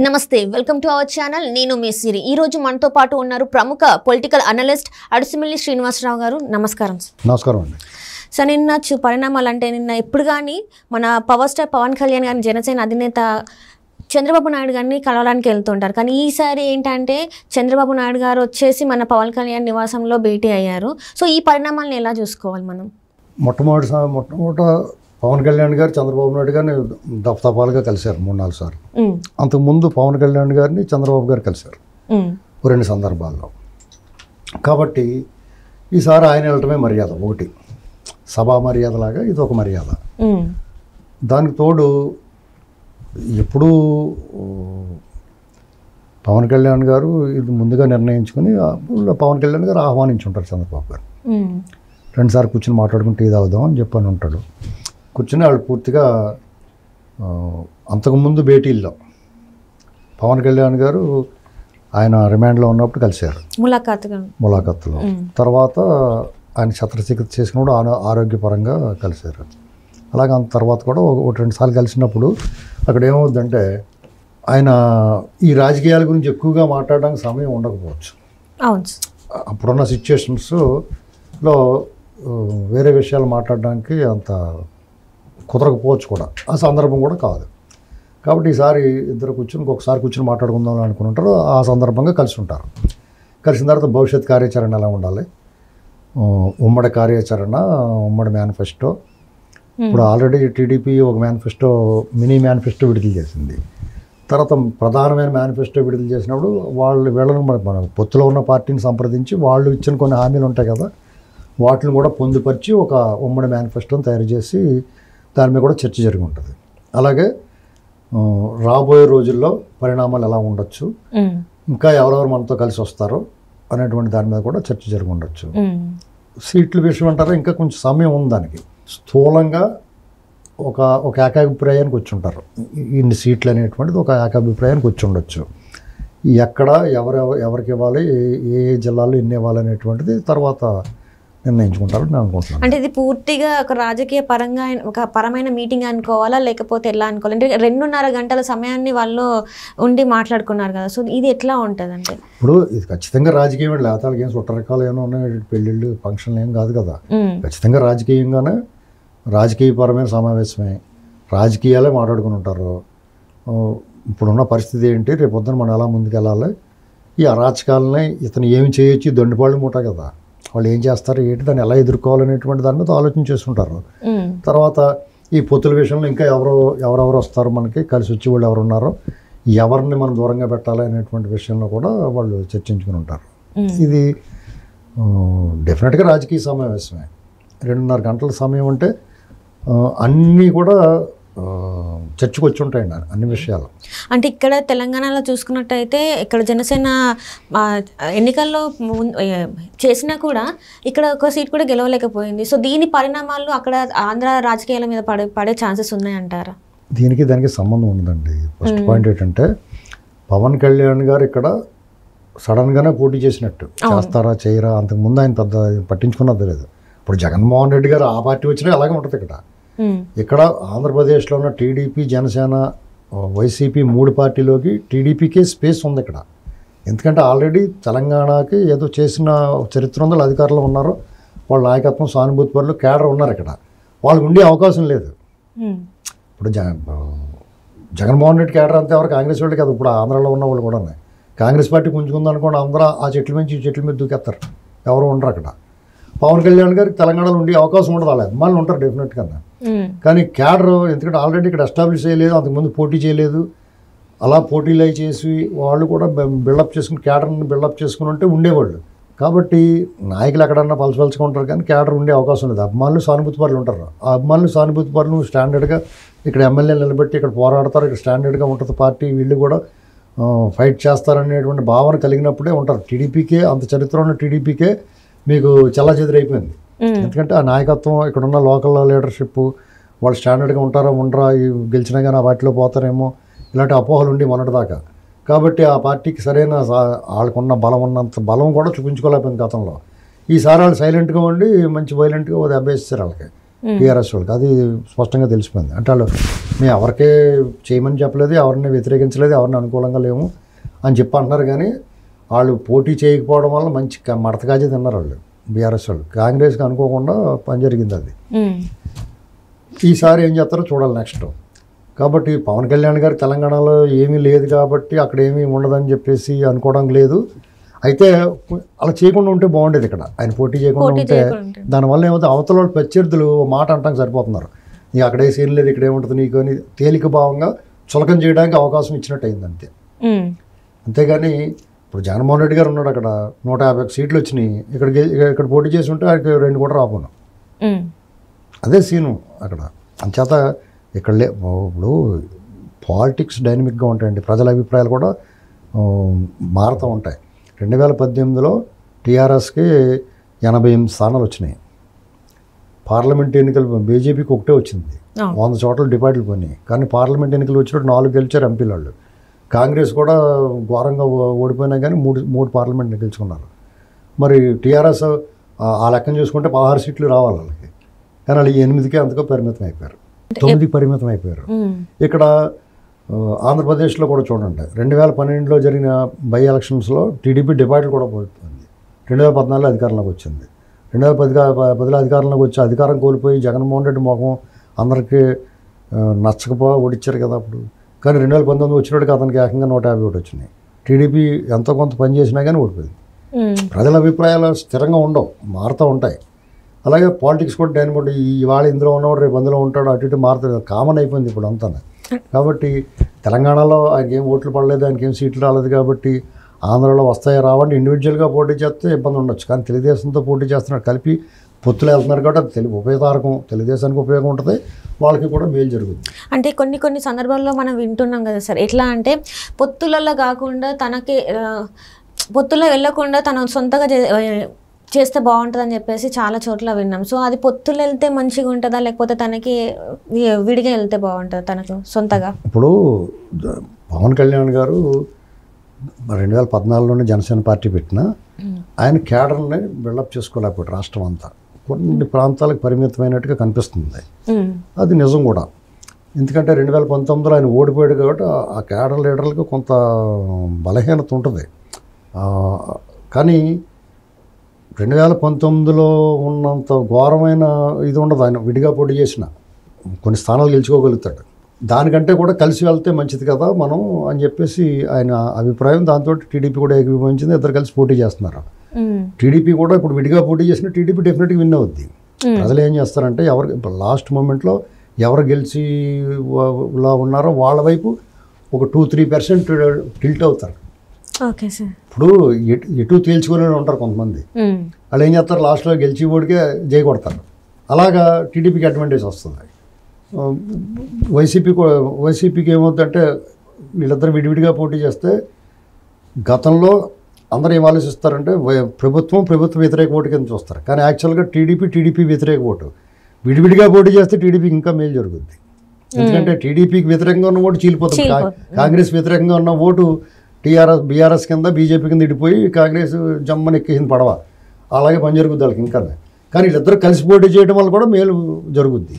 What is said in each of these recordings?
నమస్తే welcome to our channel నేను మీ సిరి ఈ రోజు మనతో పాటు ఉన్నారు ప్రముఖ పొలిటికల్ అనలిస్ట్ అడుసుమిల్లి శ్రీనివాసరావు గారు నమస్కారం నమస్కారం అండి సార్ నిన్న పరిణామాలు అంటే నిన్న ఎప్పుడు కానీ మన పవర్ స్టార్ పవన్ కళ్యాణ్ గారిని జనసేన అధినేత చంద్రబాబు నాయుడు గారిని కలవడానికి వెళ్తుంటారు కానీ ఈసారి ఏంటంటే చంద్రబాబు నాయుడు గారు వచ్చేసి మన పవన్ కళ్యాణ్ నివాసంలో భేటీ అయ్యారు సో ఈ పరిణామాలను ఎలా చూసుకోవాలి మనం మొట్టమొదట పవన్ కళ్యాణ్ గారు చంద్రబాబు నాయుడు గారిని దఫదఫాలుగా కలిశారు 3-4 సార్లు అంతకుముందు పవన్ కళ్యాణ్ గారిని చంద్రబాబు గారు కలిశారు 2 సందర్భాల్లో కాబట్టి ఈసారి ఆయన వెళ్ళటమే మర్యాద ఒకటి సభా మర్యాద లాగా ఇది ఒక మర్యాద దానికి తోడు ఎప్పుడూ పవన్ కళ్యాణ్ గారు ఇది ముందుగా నిర్ణయించుకుని పవన్ కళ్యాణ్ గారు ఆహ్వానించుంటారు చంద్రబాబు గారు 2 సార్లు కూర్చొని మాట్లాడుకుంటే ఇది అవుదాం అని చెప్పని ఉంటాడు కూర్చొని వాళ్ళు పూర్తిగా అంతకుముందు భేటీల్లో పవన్ కళ్యాణ్ గారు ఆయన రిమాండ్లో ఉన్నప్పుడు కలిశారు ములాఖాతులో తర్వాత ఆయన శస్త్రచికిత్స చేసినప్పుడు ఆరోగ్యపరంగా కలిశారు అలాగే అంత తర్వాత కూడా 1-2 సార్లు కలిసినప్పుడు అక్కడ ఏమవుద్దంటే ఆయన ఈ రాజకీయాల గురించి ఎక్కువగా మాట్లాడడానికి సమయం ఉండకపోవచ్చు అప్పుడున్న సిచ్యుయేషన్స్లో వేరే విషయాలు మాట్లాడడానికి అంత కుదరకపోవచ్చు కూడా ఆ సందర్భం కూడా కాదు కాబట్టి ఈసారి ఇద్దరు కూర్చొని ఇంకొకసారి కూర్చొని మాట్లాడుకుందాం అనుకుంటారు ఆ సందర్భంగా కలిసి ఉంటారు కలిసిన తర్వాత భవిష్యత్ కార్యాచరణ ఎలా ఉండాలి ఉమ్మడి కార్యాచరణ ఉమ్మడి మేనిఫెస్టో ఇప్పుడు ఆల్రెడీ టీడీపీ ఒక మేనిఫెస్టో మినీ మేనిఫెస్టో విడుదల చేసింది తర్వాత ప్రధానమైన మేనిఫెస్టో విడుదల చేసినప్పుడు వీళ్ళను మన పొత్తులో ఉన్న పార్టీని సంప్రదించి వాళ్ళు ఇచ్చిన కొన్ని హామీలు ఉంటాయి కదా వాటిని కూడా పొందుపరిచి ఒక ఉమ్మడి మేనిఫెస్టోని తయారు చేసి దాని మీద కూడా చర్చ జరిగి ఉంటుంది అలాగే రాబోయే రోజుల్లో పరిణామాలు ఎలా ఉండొచ్చు ఇంకా ఎవరెవరు మనతో కలిసి వస్తారో అనేటువంటి దాని మీద కూడా చర్చ జరిగి ఉండొచ్చు సీట్ల విషయం అంటారా ఇంకా కొంచెం సమయం ఉంది దానికి స్థూలంగా ఒక ఏకాభిప్రాయానికి వచ్చి ఉంటారు ఇన్ని సీట్లు అనేటువంటిది ఒక ఏకాభిప్రాయానికి వచ్చి ఉండొచ్చు ఎక్కడ ఎవరికి ఇవ్వాలి ఏ జిల్లాలో ఎన్ని ఇవ్వాలి అనేటువంటిది తర్వాత నిర్ణయించుకుంటారని నేను అనుకుంటున్నాను అంటే ఇది పూర్తిగా ఒక రాజకీయ పరంగా ఒక పరమైన మీటింగ్ అనుకోవాలా లేకపోతే ఎలా అనుకోవాలి అంటే 2.5 గంటల సమయాన్ని వాళ్ళు ఉండి మాట్లాడుకున్నారు కదా సో ఇది ఎట్లా ఉంటుంది అంటే ఇప్పుడు ఇది ఖచ్చితంగా రాజకీయం లేకపోతే ఏం రకాలు ఏమో ఉన్నాయి పెళ్ళిళ్ళు ఫంక్షన్లు ఏం కాదు కదా ఖచ్చితంగా రాజకీయంగానే రాజకీయపరమైన సమావేశమే రాజకీయాలే మాట్లాడుకుని ఉంటారు ఇప్పుడున్న పరిస్థితి ఏంటి రేపు పొద్దున మనం ఎలా ముందుకెళ్ళాలి ఈ అరాచకాలని ఇతను ఏమి చేయొచ్చు దొండిపాళ్ళు మూట కదా వాళ్ళు ఏం చేస్తారు ఏంటి దాన్ని ఎలా ఎదుర్కోవాలనేటువంటి దాని మీద ఆలోచన చేస్తుంటారు తర్వాత ఈ పొత్తుల విషయంలో ఇంకా ఎవరెవరు వస్తారు మనకి కలిసి వచ్చి వాళ్ళు ఎవరు ఉన్నారో ఎవరిని మనం దూరంగా పెట్టాలి అనేటువంటి విషయంలో కూడా వాళ్ళు చర్చించుకుని ఉంటారు ఇది డెఫినెట్గా రాజకీయ సమావేశమే 2.5 గంటల సమయం అంటే అన్నీ కూడా చర్చకు వచ్చి ఉంటాయండి అన్ని విషయాలు అంటే ఇక్కడ తెలంగాణలో చూసుకున్నట్టయితే ఇక్కడ జనసేన ఎన్నికల్లో చేసినా కూడా ఇక్కడ ఒక సీట్ కూడా గెలవలేకపోయింది సో దీని పరిణామాలు అక్కడ ఆంధ్ర రాజకీయాల మీద పడే ఛాన్సెస్ ఉన్నాయంటారా దానికి సంబంధం ఉండదండి ఫస్ట్ పాయింట్ ఏంటంటే పవన్ కళ్యాణ్ గారు ఇక్కడ సడన్గానే పోటీ చేసినట్టు చేస్తారా చేయరా అంతకుముందు ఆయన పెద్ద పట్టించుకున్నది లేదు ఇప్పుడు జగన్మోహన్ రెడ్డి గారు ఆ పార్టీ వచ్చినా అలాగే ఉంటుంది ఇక్కడ ఆంధ్రప్రదేశ్లో ఉన్న టీడీపీ జనసేన వైసీపీ 3 పార్టీలోకి టీడీపీకే స్పేస్ ఉంది ఇక్కడ ఎందుకంటే ఆల్రెడీ తెలంగాణకి ఏదో చేసిన చరిత్ర ఉందో అధికారులు ఉన్నారు వాళ్ళ నాయకత్వం సానుభూతి పరులు కేడర్ ఉన్నారు ఇక్కడ వాళ్ళకు ఉండే అవకాశం లేదు ఇప్పుడు జగన్మోహన్ రెడ్డి కేడర్ అంతే ఎవరు కాంగ్రెస్ వాళ్ళు కదా ఇప్పుడు ఆంధ్రాలో ఉన్న వాళ్ళు కూడా ఉన్నాయి కాంగ్రెస్ పార్టీ పుంజుకుంది అనుకోండి అందరూ ఆ చెట్ల నుంచి ఈ చెట్ల మీద దూకేస్తారు ఎవరు ఉండరు అక్కడ పవన్ కళ్యాణ్ గారికి తెలంగాణలో ఉండే అవకాశం ఉండదు వాళ్ళ అభిమానులు ఉంటారు డెఫినెట్గా కానీ క్యాడర్ ఎందుకంటే ఆల్రెడీ ఇక్కడ ఎస్టాబ్లిష్ చేయలేదు అంతకుముందు పోటీ చేయలేదు అలా పోటీలు అవి చేసి వాళ్ళు కూడా బిల్డప్ చేసుకుని క్యాడర్ని బిల్డప్ చేసుకుని ఉంటే ఉండేవాళ్ళు కాబట్టి నాయకులు ఎక్కడన్నా పలచపలుచుకుంటారు కానీ క్యాడర్ ఉండే అవకాశం లేదు అభిమానులు సానుభూతి పరులు ఉంటారు ఆ అభిమానులు సానుభూతి పరులు స్టాండర్డ్గా ఇక్కడ ఎమ్మెల్యేలు నిలబెట్టి ఇక్కడ పోరాడతారు ఇక్కడ స్టాండర్డ్గా ఉంటుంది పార్టీ వీళ్ళు కూడా ఫైట్ చేస్తారనేటువంటి భావన కలిగినప్పుడే ఉంటారు టీడీపీకే అంత చరిత్ర ఉన్న టీడీపీకే మీకు చెల్లాచెదురైపోయింది ఎందుకంటే ఆ నాయకత్వం ఇక్కడ ఉన్న లోకల్ లీడర్షిప్ వాళ్ళు స్టాండర్డ్గా ఉంటారా ఉండరా గెలిచినా కానీ ఆ వాటిలో పోతారేమో ఇలాంటి అపోహలు ఉండి మొన్నటిదాకా కాబట్టి ఆ పార్టీకి సరైన వాళ్ళకున్న బలం ఉన్నంత బలం కూడా చూపించుకోలేకపోయింది గతంలో ఈసారి వాళ్ళు సైలెంట్గా ఉండి మంచి వైలెంట్గా అభ్యసిస్తారు వాళ్ళకి టీఆర్ఎస్ వాళ్ళకి. అది స్పష్టంగా తెలిసిపోయింది. అంటే వాళ్ళు మేము ఎవరికే చేయమని చెప్పలేదు, ఎవరిని వ్యతిరేకించలేదు, ఎవరిని అనుకూలంగా లేము అని చెప్పి అంటున్నారు. కానీ వాళ్ళు పోటీ చేయకపోవడం వల్ల మంచి మడతగాజీ తిన్నారు వాళ్ళు బీఆర్ఎస్ వాళ్ళు. కాంగ్రెస్కి అనుకోకుండా పని జరిగింది అది. ఈసారి ఏం చేస్తారో చూడాలి నెక్స్ట్. కాబట్టి పవన్ కళ్యాణ్ గారు తెలంగాణలో ఏమీ లేదు కాబట్టి అక్కడ ఏమీ ఉండదని చెప్పేసి అనుకోవడం లేదు. అయితే అలా చేయకుండా ఉంటే బాగుండేది. ఇక్కడ ఆయన పోటీ చేయకుండా ఉంటే దానివల్ల ఏమవుతుంది, అవతల వాళ్ళు ప్రత్యర్థులు మాట అంటానికి సరిపోతున్నారు. నీకు అక్కడే సీన్ లేదు, ఇక్కడ ఏముంటుంది నీకు అని తేలిక భావంగా చులకం చేయడానికి అవకాశం ఇచ్చినట్టు అయింది అంతే. అంతేగాని ఇప్పుడు జగన్మోహన్ రెడ్డి గారు ఉన్నాడు, అక్కడ 150 సీట్లు వచ్చినాయి. ఇక్కడ పోటీ చేసి ఉంటే ఆయనకి 2 కూడా రాపోను. అదే సీను అక్కడ. అంచేత ఇక్కడ ఇప్పుడు పాలిటిక్స్ డైనమిక్గా ఉంటాయండి, ప్రజల అభిప్రాయాలు కూడా మారుతూ ఉంటాయి. 2018లో టీఆర్ఎస్కి 88 స్థానాలు వచ్చినాయి. పార్లమెంట్ ఎన్నికలు బీజేపీకి ఒకటే వచ్చింది, 100 చోట్ల డిపాజిట్లు పోయినాయి. కానీ పార్లమెంట్ ఎన్నికలు వచ్చినట్టు 4 గెలిచారు ఎంపీలు వాళ్ళు. కాంగ్రెస్ కూడా ఘోరంగా ఓడిపోయినా కానీ మూడు పార్లమెంట్ గెలుచుకున్నారు. మరి టీఆర్ఎస్ ఆ లెక్కన చూసుకుంటే 16 సీట్లు రావాలి వాళ్ళకి. కానీ వాళ్ళు 8కే అంతగా పరిమితం అయిపోయారు, 9 పరిమితం అయిపోయారు. ఇక్కడ ఆంధ్రప్రదేశ్లో కూడా చూడండి, 2012లో జరిగిన బై ఎలక్షన్స్లో టీడీపీ డిపాజిట్లు కూడా పోతుంది. 2014లో అధికారంలోకి వచ్చింది. 2010లో అధికారంలోకి వచ్చి అధికారం కోల్పోయి జగన్మోహన్ రెడ్డి మొహం అందరికీ నచ్చకపో ఓడిచ్చారు కదా అప్పుడు. కానీ 2019 వచ్చినట్టుగా అతనికి ఏకంగా 151 వచ్చినాయి. టీడీపీ ఎంతో కొంత పని చేసినా కానీ ఓడిపోయింది. ప్రజల అభిప్రాయాలు స్థిరంగా ఉండవు, మారుతూ ఉంటాయి. అలాగే పాలిటిక్స్ కూడా డైనమిక్. ఇవాళ ఇందులో ఉన్నవాడు రేపు అందులో ఉంటాడు, అటు ఇటు మారుతుంది, కామన్ అయిపోయింది ఇప్పుడు అంతా. కాబట్టి తెలంగాణలో ఆయనకి ఏం ఓట్లు పడలేదు, ఆయనకి ఏం సీట్లు రాలేదు. కాబట్టి ఆంధ్రలో వస్తాయో రావండి, ఇండివిజువల్గా పోటీ చేస్తే ఇబ్బంది ఉండొచ్చు. కానీ తెలుగుదేశంతో పోటీ చేస్తున్నారు, కలిపి పొత్తులు వెళ్తున్నారు కాబట్టి అది ఉపయోగకారకం, తెలుగుదేశానికి ఉపయోగం ఉంటుంది, వాళ్ళకి కూడా మేలు జరుగుతుంది. అంటే కొన్ని సందర్భాల్లో మనం వింటున్నాం కదా సార్, ఎట్లా అంటే పొత్తులలో కాకుండా తనకి పొత్తుల్లో వెళ్ళకుండా తను సొంతగా చేస్తే బాగుంటుందని చెప్పేసి చాలా చోట్ల విన్నాం. సో అది పొత్తులు వెళ్తే మంచిగా ఉంటుందా, లేకపోతే తనకి విడిగా వెళ్తే బాగుంటుందా తనకు సొంతగా? ఇప్పుడు పవన్ కళ్యాణ్ గారు 2014లోనే జనసేన పార్టీ పెట్టినా ఆయన కేడర్ని బిల్డప్ చేసుకోలేకపోయాడు. రాష్ట్రం అంతా కొన్ని ప్రాంతాలకు పరిమితమైనట్టుగా కనిపిస్తుంది. అది నిజం కూడా. ఎందుకంటే 2019లో ఆయన ఓడిపోయాడు కాబట్టి ఆ కేడర్ లీడర్లకు కొంత బలహీనత ఉంటుంది. కానీ 2019లో ఉన్నంత ఘోరమైన ఇది ఉండదు. ఆయన విడిగా పోటీ చేసిన కొన్ని స్థానాలు గెలుచుకోగలుగుతాడు. దానికంటే కూడా కలిసి వెళ్తే మంచిది కదా మనం అని చెప్పేసి ఆయన అభిప్రాయం. దాంతో టీడీపీ కూడా ఏకీభవించింది, ఇద్దరు కలిసి పోటీ చేస్తున్నారు. టీడీపీ కూడా ఇప్పుడు విడిగా పోటీ చేసిన టీడీపీ డెఫినెట్గా విన్ అవుద్ది. ప్రజలు ఏం చేస్తారంటే ఇప్పుడు లాస్ట్ మూమెంట్లో ఎవరు గెలిచి ఉన్నారో వాళ్ళ వైపు ఒక 2-3% టిల్ట్ అవుతారు. ఇప్పుడు ఎటు తేల్చుకోలేని ఉంటారు కొంతమంది. వాళ్ళు ఏం చేస్తారు, లాస్ట్లో గెలిచి ఓడికే జై కొడతారు. అలాగా టీడీపీకి అడ్వాంటేజ్ వస్తుంది. వైసీపీకి ఏమవుతుందంటే వీళ్ళిద్దరు విడివిడిగా పోటీ చేస్తే గతంలో అందరూ ఏం ఆలోచిస్తారంటే ప్రభుత్వ వ్యతిరేక ఓటు కింద చూస్తారు. కానీ యాక్చువల్గా టీడీపీ వ్యతిరేక ఓటు. విడివిడిగా పోటీ చేస్తే టీడీపీకి ఇంకా మేలు జరుగుద్ది. ఎందుకంటే టీడీపీకి వ్యతిరేకంగా ఉన్న ఓటు చీలిపోతుంది. కాంగ్రెస్ వ్యతిరేకంగా ఉన్న ఓటు బీఆర్ఎస్ కింద బీజేపీ కింద ఇడిపోయి కాంగ్రెస్ జమ్మని ఎక్కేసింది పడవ. అలాగే పని జరుగుద్ది వాళ్ళకి ఇంకా. కానీ వీళ్ళిద్దరు కలిసి పోటీ చేయడం వల్ల కూడా మేలు జరుగుద్ది.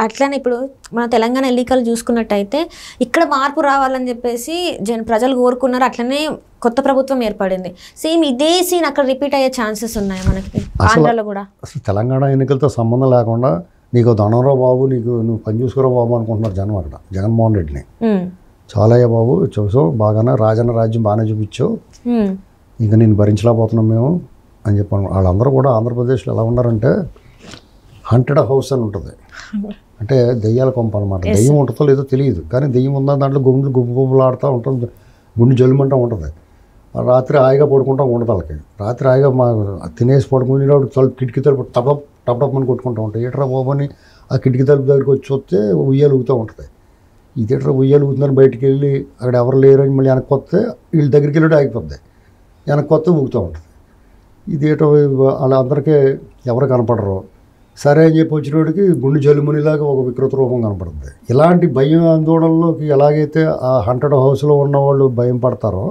అట్లానే ఇప్పుడు మన తెలంగాణ ఎన్నికలు చూసుకున్నట్టయితే ఇక్కడ మార్పు రావాలని చెప్పేసి ప్రజలు కోరుకున్నారు. అట్లనే కొత్త ప్రభుత్వం ఏర్పడింది. సేమ్ ఇదే సీన్ అక్కడ రిపీట్ అయ్యే ఛాన్సెస్ ఉన్నాయి మనకి ఆంధ్రాలో కూడా. అసలు తెలంగాణ ఎన్నికలతో సంబంధం లేకుండా నీకు దండంరా బాబు, నువ్వు పని చూసుకురా బాబు అనుకుంటున్నారు జనం అక్కడ. జగన్మోహన్ రెడ్డిని చాలయ్య బాబు చూసావు, బాగానే రాజన్న రాజ్యం బాగానే చూపించావు, ఇంకా నేను భరించలేకపోతున్నాం మేము అని చెప్పాను. వాళ్ళందరూ కూడా ఆంధ్రప్రదేశ్లో ఎలా ఉన్నారంటే హంటెడ్ హౌస్ అని ఉంటుంది. అంటే దెయ్యాల కొంప అనమాట. దెయ్యం ఉంటుందో లేదో తెలియదు, కానీ దెయ్యం ఉందా దాంట్లో గుంపులు ఆడుతూ ఉంటుంది, గుండె జల్లుమంటూ ఉంటుంది. రాత్రి హాయిగా పడుకుంటూ ఉండదు వాళ్ళకి. రాత్రి హాయిగా తినేసి పడుకునేటప్పుడు కిటికీ తలుపు టప్ అని కొట్టుకుంటూ ఉంటాయి. ఏట్రా బాబు అని ఆ కిటికీ తలుపు దగ్గరికి వచ్చి వస్తే ఉయ్యాలు ఊగుతూ ఉంటుంది. ఇదేట్రా ఉయ్యాలు ఊగుతుందని బయటికి వెళ్ళి అక్కడ ఎవరు లేరు అని మళ్ళీ వెనక్కి వస్తే వీళ్ళ దగ్గరికి వెళ్ళి ఆగిపోద్ది, వెనక్కి వస్తే ఊగుతూ ఉంటుంది. ఇదేటో వాళ్ళందరికీ ఎవరు కనపడరు. సరే అని చెప్పి వచ్చినోడికి గుండె జల్లుమునిలాగా ఒక వికృత రూపం కనపడుతుంది. ఇలాంటి భయం ఆందోళనలోకి ఎలాగైతే ఆ హంటెడ్ హౌస్లో ఉన్న వాళ్ళు భయం పడతారో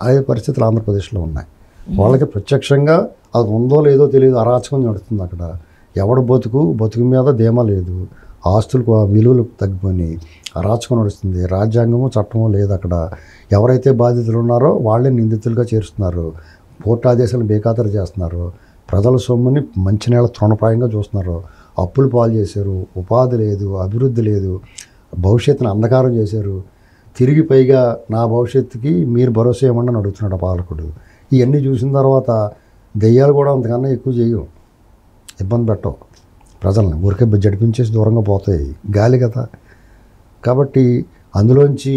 అదే పరిస్థితులు ఆంధ్రప్రదేశ్లో ఉన్నాయి. వాళ్ళకి ప్రత్యక్షంగా అది ఉందో లేదో తెలియదు, అరాచకం నడుస్తుంది అక్కడ. ఎవడు బతుకు మీద ధీమా లేదు, ఆస్తులకు విలువలు తగ్గిపోయి అరాచకం నడుస్తుంది, రాజ్యాంగము చట్టము లేదు అక్కడ. ఎవరైతే బాధితులు ఉన్నారో వాళ్ళే నిందితులుగా చేరుస్తున్నారు, కోర్టు ఆదేశాలను బేఖాతరు చేస్తున్నారు, ప్రజల సొమ్ముని మంచినీళ్ళ తృణప్రాయంగా చూస్తున్నారు, అప్పులు పాలు చేశారు, ఉపాధి లేదు, అభివృద్ధి లేదు, భవిష్యత్తును అంధకారం చేశారు. తిరిగి పైగా నా భవిష్యత్తుకి మీరు భరోసా ఇవ్వమని అడుగుతున్నాడు పాలకుడు. ఇవన్నీ చూసిన తర్వాత దెయ్యాలు కూడా అంతకన్నా ఎక్కువ చేయవు, ఇబ్బంది పెట్టవు ప్రజల్ని, ఊరికే జడిపించేసి దూరంగా పోతాయి, గాలి కదా. కాబట్టి అందులోంచి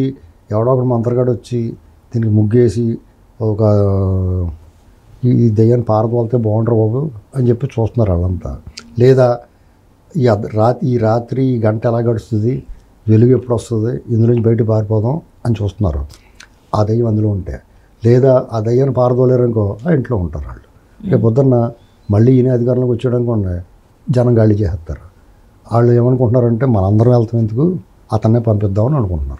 ఎవడో ఒకటి మంత్రగాడు వచ్చి దీనికి ముగ్గేసి ఒక ఈ దెయ్యాన్ని పారదోలితే బాగుంటారు బాబు అని చెప్పి చూస్తున్నారు వాళ్ళంతా. లేదా ఈ రాత్రి ఈ గంట ఎలా గడుస్తుంది, వెలుగు ఎప్పుడు వస్తుంది, ఇందులోంచి బయట పారిపోదాం అని చూస్తున్నారు. ఆ దెయ్యం అందులో ఉంటే, లేదా ఆ దెయ్యాన్ని పారదోలేరనుకో ఆ ఇంట్లో ఉంటారు వాళ్ళు. రేపు పొద్దున్న మళ్ళీ ఈయన అధికారంలోకి వచ్చాడనుకోండి, జనం గాలి చేస్తారు. వాళ్ళు ఏమనుకుంటున్నారంటే మనందరం వెళ్తాం ఎందుకు, అతన్నే పంపిద్దామని అనుకుంటున్నారు.